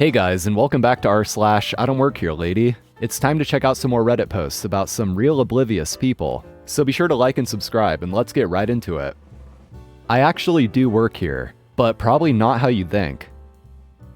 Hey guys, and welcome back to r/IDontWorkHereLady. It's time to check out some more Reddit posts about some real oblivious people, so be sure to like and subscribe, and let's get right into it. I actually do work here, but probably not how you think.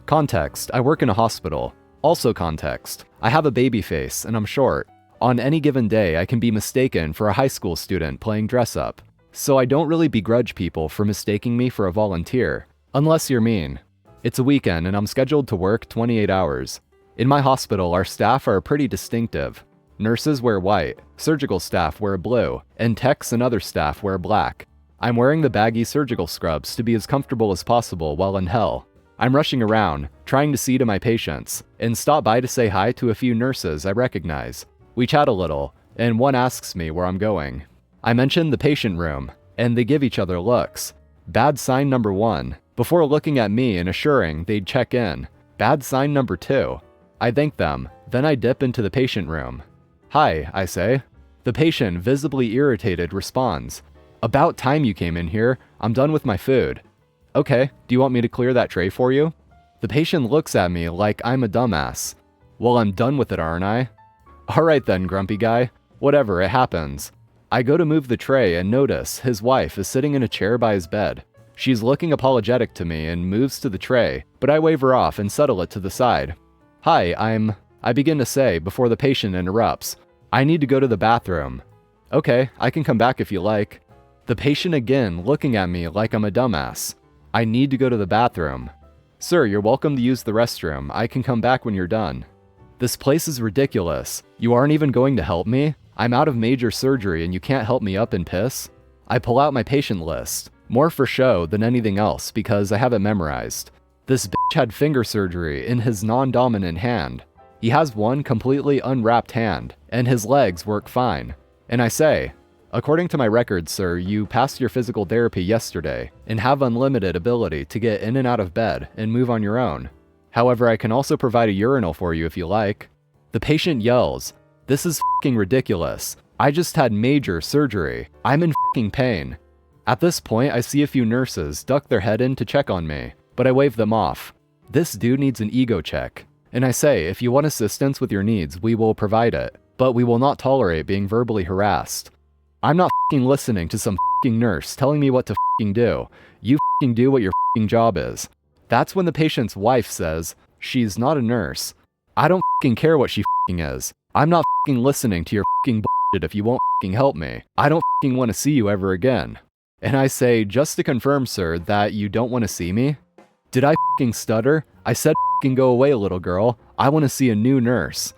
Context: I work in a hospital. Also context: I have a baby face, and I'm short. On any given day, I can be mistaken for a high school student playing dress-up, so I don't really begrudge people for mistaking me for a volunteer, unless you're mean. It's a weekend and I'm scheduled to work 28 hours. In my hospital, our staff are pretty distinctive. Nurses wear white, surgical staff wear blue, and techs and other staff wear black. I'm wearing the baggy surgical scrubs to be as comfortable as possible while in hell. I'm rushing around, trying to see to my patients, and stop by to say hi to a few nurses I recognize. We chat a little, and one asks me where I'm going. I mention the patient room, and they give each other looks. Bad sign number 1. Before looking at me and assuring they'd check in. Bad sign number 2. I thank them, then I dip into the patient room. Hi, I say. The patient, visibly irritated, responds, "About time you came in here. I'm done with my food." "Okay, do you want me to clear that tray for you?" The patient looks at me like I'm a dumbass. "Well, I'm done with it, aren't I?" "Alright then, grumpy guy. Whatever, it happens." I go to move the tray and notice his wife is sitting in a chair by his bed. She's looking apologetic to me and moves to the tray, but I wave her off and settle it to the side. "Hi, I begin to say before the patient interrupts, "I need to go to the bathroom." "Okay, I can come back if you like." The patient again looking at me like I'm a dumbass. "I need to go to the bathroom." "Sir, you're welcome to use the restroom. I can come back when you're done." This place is ridiculous. You aren't even going to help me? I'm out of major surgery and you can't help me up and piss? I pull out my patient list. More for show than anything else because I have it memorized. This bitch had finger surgery in his non-dominant hand. He has one completely unwrapped hand, and his legs work fine. And I say, "According to my records, sir, you passed your physical therapy yesterday and have unlimited ability to get in and out of bed and move on your own. However, I can also provide a urinal for you if you like." The patient yells, "This is f***ing ridiculous. I just had major surgery. I'm in f***ing pain." At this point, I see a few nurses duck their head in to check on me, but I wave them off. This dude needs an ego check. And I say, if you want assistance with your needs, we will provide it, but we will not tolerate being verbally harassed. I'm not f***ing listening to some f***ing nurse telling me what to f***ing do. You f***ing do what your f***ing job is. That's when the patient's wife says, "She's not a nurse." I don't f***ing care what she f***ing is. I'm not f***ing listening to your f***ing bullshit if you won't f***ing help me. I don't f***ing want to see you ever again. And I say, "Just to confirm, sir, that you don't want to see me?" Did I f***ing stutter? I said f***ing go away, little girl. I want to see a new nurse.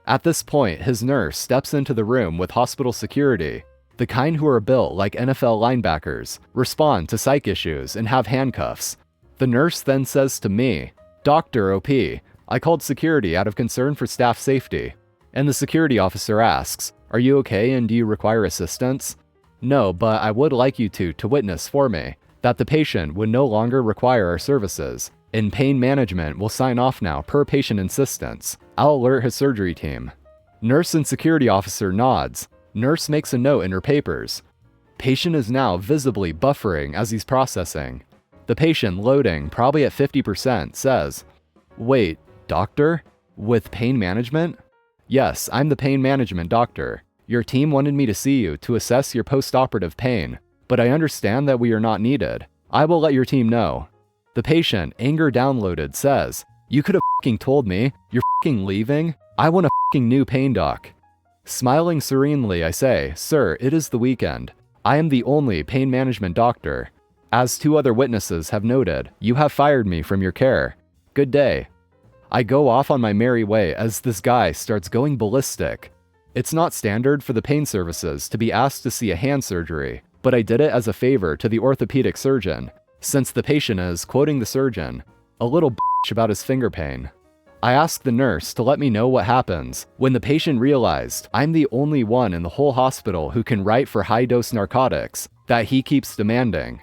At this point, his nurse steps into the room with hospital security, the kind who are built like NFL linebackers, respond to psych issues, and have handcuffs. The nurse then says to me, "Dr. OP, I called security out of concern for staff safety." And the security officer asks, "Are you okay and do you require assistance?" "No, but I would like you to witness for me that the patient would no longer require our services, and pain management will sign off now per patient insistence. I'll alert his surgery team." Nurse and security officer nods. Nurse makes a note in her papers. Patient is now visibly buffering as he's processing. The patient, loading, probably at 50%, says, "Wait, doctor? With pain management?" "Yes, I'm the pain management doctor. Your team wanted me to see you to assess your post-operative pain, but I understand that we are not needed. I will let your team know." The patient, anger downloaded, says, "You could have f***ing told me. You're f***ing leaving? I want a f***ing new pain doc." Smiling serenely, I say, "Sir, it is the weekend. I am the only pain management doctor. As 2 other witnesses have noted, you have fired me from your care. Good day." I go off on my merry way as this guy starts going ballistic. It's not standard for the pain services to be asked to see a hand surgery, but I did it as a favor to the orthopedic surgeon, since the patient is, quoting the surgeon, "a little bitch about his finger pain." I asked the nurse to let me know what happens when the patient realized I'm the only one in the whole hospital who can write for high-dose narcotics that he keeps demanding.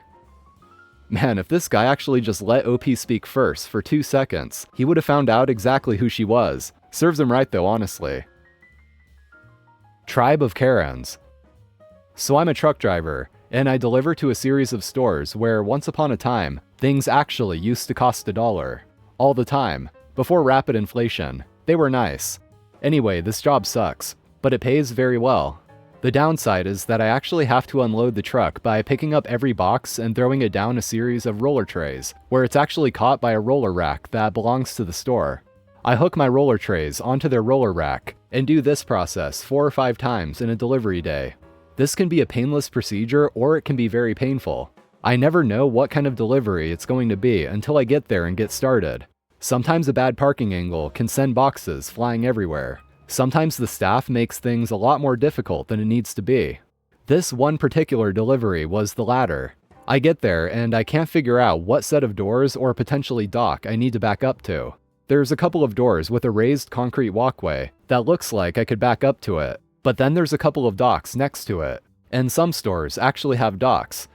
Man, if this guy actually just let OP speak first for 2 seconds, he would have found out exactly who she was. Serves him right though, honestly. Tribe of Karens. So I'm a truck driver, and I deliver to a series of stores where once upon a time, things actually used to cost $1. All the time. before rapid inflation. They were nice. Anyway, this job sucks, but it pays very well. The downside is that I actually have to unload the truck by picking up every box and throwing it down a series of roller trays, where it's actually caught by a roller rack that belongs to the store. I hook my roller trays onto their roller rack and do this process 4 or 5 times in a delivery day. This can be a painless procedure or it can be very painful. I never know what kind of delivery it's going to be until I get there and get started. Sometimes a bad parking angle can send boxes flying everywhere. Sometimes the staff makes things a lot more difficult than it needs to be. This one particular delivery was the latter. I get there and I can't figure out what set of doors or potentially dock I need to back up to. There's a couple of doors with a raised concrete walkway that looks like I could back up to it, but then there's a couple of docks next to it, and some stores actually have docks.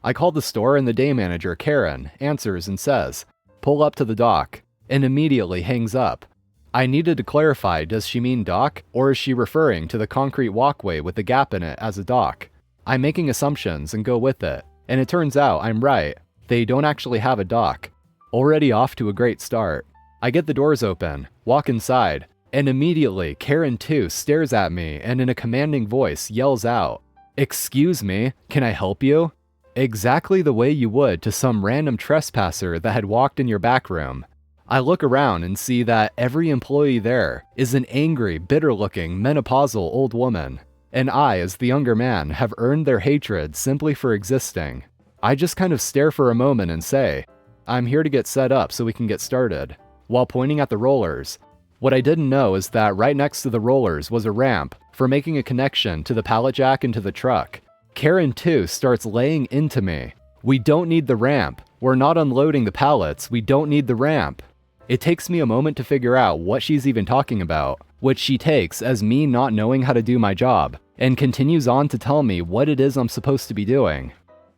I call the store and the day manager, Karen, answers and says, "Pull up to the dock," and immediately hangs up. I needed to clarify, does she mean dock, or is she referring to the concrete walkway with the gap in it as a dock? I'm making assumptions and go with it, and it turns out I'm right. They don't actually have a dock. Already off to a great start. I get the doors open, walk inside, and immediately Karen too stares at me and in a commanding voice yells out, "Excuse me, can I help you?" Exactly the way you would to some random trespasser that had walked in your back room. I look around and see that every employee there is an angry, bitter-looking, menopausal old woman, and I, as the younger man, have earned their hatred simply for existing. I just kind of stare for a moment and say, "I'm here to get set up so we can get started," while pointing at the rollers. What I didn't know is that right next to the rollers was a ramp for making a connection to the pallet jack into the truck. Karen too starts laying into me. "We don't need the ramp. We're not unloading the pallets. We don't need the ramp." It takes me a moment to figure out what she's even talking about, which she takes as me not knowing how to do my job, and continues on to tell me what it is I'm supposed to be doing.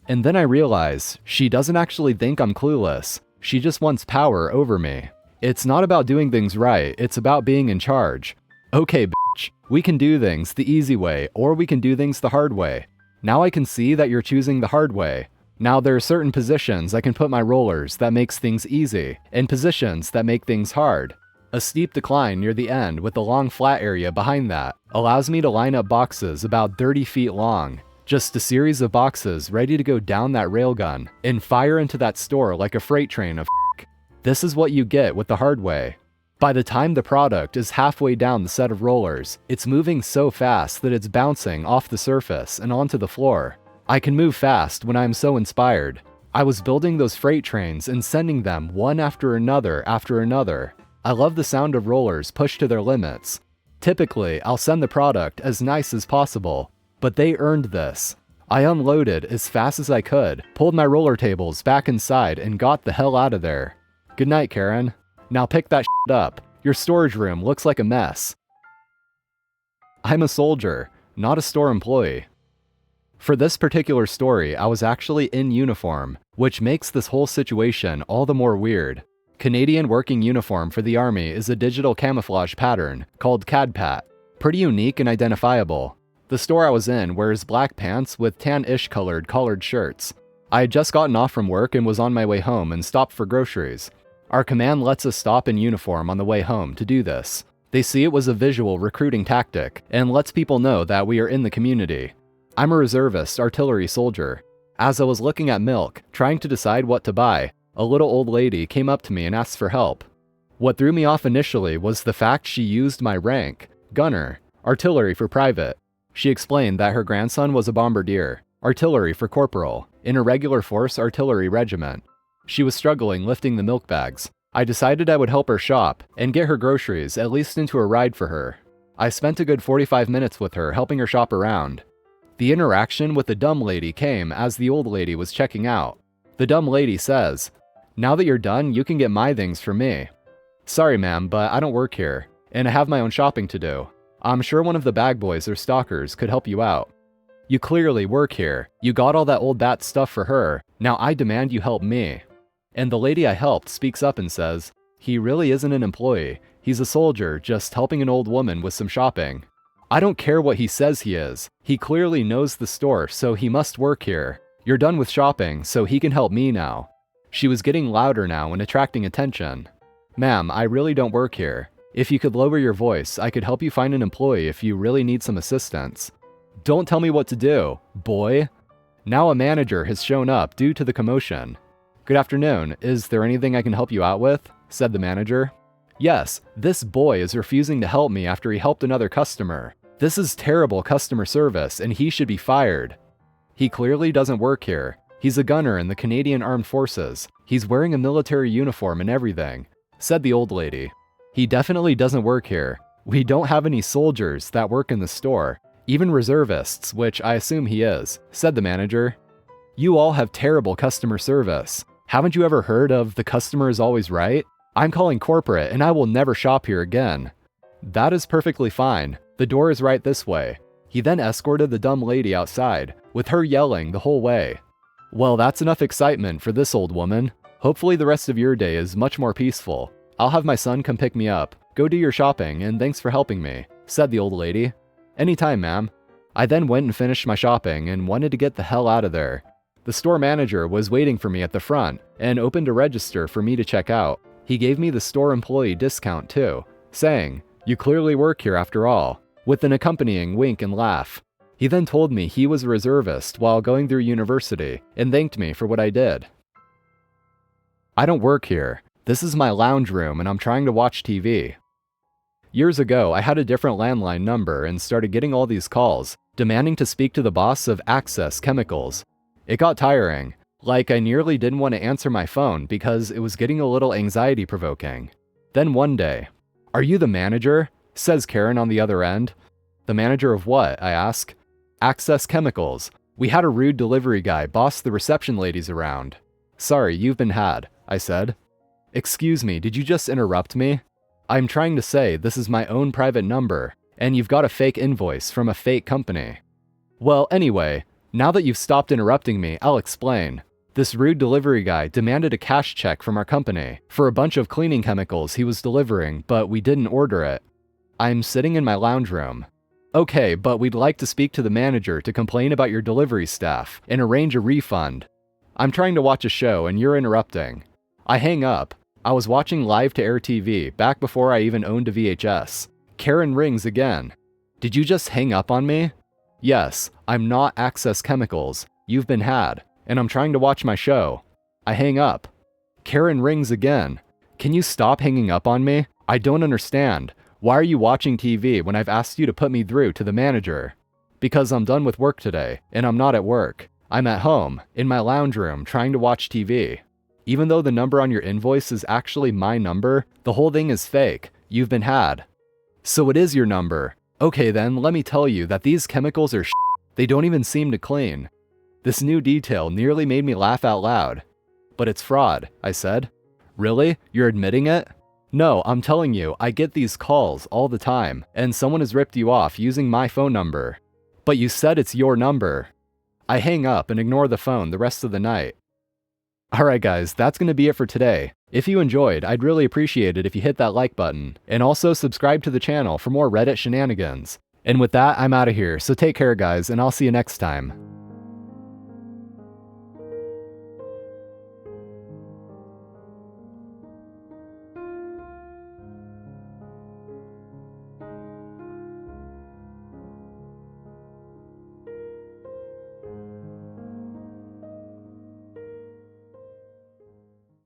And then I realize she doesn't actually think I'm clueless. She just wants power over me. It's not about doing things right, it's about being in charge. "Okay, bitch, we can do things the easy way, or we can do things the hard way. Now I can see that you're choosing the hard way. Now there are certain positions I can put my rollers that makes things easy, and positions that make things hard. A steep decline near the end with a long flat area behind that allows me to line up boxes about 30 feet long. Just a series of boxes ready to go down that railgun and fire into that store like a freight train of f***. This is what you get with the hard way. By the time the product is halfway down the set of rollers, it's moving so fast that it's bouncing off the surface and onto the floor. I can move fast when I am so inspired. I was building those freight trains and sending them one after another after another. I love the sound of rollers pushed to their limits. Typically, I'll send the product as nice as possible, but they earned this. I unloaded as fast as I could, pulled my roller tables back inside, and got the hell out of there. "Good night, Karen. Now pick that shit up. Your storage room looks like a mess." I'm a soldier, not a store employee. For this particular story, I was actually in uniform, which makes this whole situation all the more weird. Canadian working uniform for the Army is a digital camouflage pattern called CADPAT. Pretty unique and identifiable. The store I was in wears black pants with tan-ish colored collared shirts. I had just gotten off from work and was on my way home and stopped for groceries. Our command lets us stop in uniform on the way home to do this. They see it was a visual recruiting tactic and lets people know that we are in the community. I'm a reservist artillery soldier. As I was looking at milk, trying to decide what to buy, a little old lady came up to me and asked for help. What threw me off initially was the fact she used my rank, gunner, artillery for private. She explained that her grandson was a bombardier, artillery for corporal, in a regular force artillery regiment. She was struggling lifting the milk bags. I decided I would help her shop and get her groceries at least into a ride for her. I spent a good 45 minutes with her helping her shop around. The interaction with the dumb lady came as the old lady was checking out. The dumb lady says, "Now that you're done, you can get my things for me." "Sorry ma'am, but I don't work here, and I have my own shopping to do. I'm sure one of the bag boys or stalkers could help you out." "You clearly work here. You got all that old bat stuff for her. Now I demand you help me." And the lady I helped speaks up and says, "He really isn't an employee. He's a soldier just helping an old woman with some shopping." "I don't care what he says he is. He clearly knows the store, so he must work here. You're done with shopping, so he can help me now." She was getting louder now and attracting attention. Ma'am, I really don't work here. If you could lower your voice, I could help you find an employee if you really need some assistance. Don't tell me what to do, boy. Now a manager has shown up due to the commotion. Good afternoon, is there anything I can help you out with? Said the manager. Yes, this boy is refusing to help me after he helped another customer. This is terrible customer service and he should be fired. He clearly doesn't work here. He's a gunner in the Canadian Armed Forces. He's wearing a military uniform and everything, said the old lady. He definitely doesn't work here. We don't have any soldiers that work in the store, even reservists, which I assume he is, said the manager. You all have terrible customer service. Haven't you ever heard of the customer is always right? I'm calling corporate and I will never shop here again. That is perfectly fine. The door is right this way. He then escorted the dumb lady outside, with her yelling the whole way. Well, that's enough excitement for this old woman. Hopefully the rest of your day is much more peaceful. I'll have my son come pick me up. Go do your shopping and thanks for helping me, said the old lady. Anytime, ma'am. I then went and finished my shopping and wanted to get the hell out of there. The store manager was waiting for me at the front and opened a register for me to check out. He gave me the store employee discount too, saying, "You clearly work here after all," with an accompanying wink and laugh. He then told me he was a reservist while going through university and thanked me for what I did. I don't work here. This is my lounge room and I'm trying to watch TV. Years ago, I had a different landline number and started getting all these calls, demanding to speak to the boss of Access Chemicals. It got tiring. Like, I nearly didn't want to answer my phone because it was getting a little anxiety-provoking. Then one day, "Are you the manager?" says Karen on the other end. "The manager of what?" I ask. "Access Chemicals. We had a rude delivery guy boss the reception ladies around." "Sorry, you've been had," I said. "Excuse me, did you just interrupt me? I'm trying to say this is my own private number, and you've got a fake invoice from a fake company." "Well, anyway, now that you've stopped interrupting me, I'll explain. This rude delivery guy demanded a cash check from our company for a bunch of cleaning chemicals he was delivering, but we didn't order it. I'm sitting in my lounge room. Okay, but we'd like to speak to the manager to complain about your delivery staff and arrange a refund. I'm trying to watch a show and you're interrupting." I hang up. I was watching live-to-air TV back before I even owned a VHS. Karen rings again. "Did you just hang up on me?" "Yes, I'm not Access Chemicals. You've been had. And I'm trying to watch my show." I hang up. Karen rings again. "Can you stop hanging up on me? I don't understand. Why are you watching TV when I've asked you to put me through to the manager?" "Because I'm done with work today, and I'm not at work. I'm at home, in my lounge room, trying to watch TV. Even though the number on your invoice is actually my number, the whole thing is fake. You've been had." "So it is your number. Okay then, let me tell you that these chemicals are They don't even seem to clean." This new detail nearly made me laugh out loud. "But it's fraud," I said. "Really? You're admitting it?" "No, I'm telling you, I get these calls all the time, and someone has ripped you off using my phone number." "But you said it's your number." I hang up and ignore the phone the rest of the night. Alright guys, that's going to be it for today. If you enjoyed, I'd really appreciate it if you hit that like button, and also subscribe to the channel for more Reddit shenanigans. And with that, I'm out of here, so take care guys, and I'll see you next time.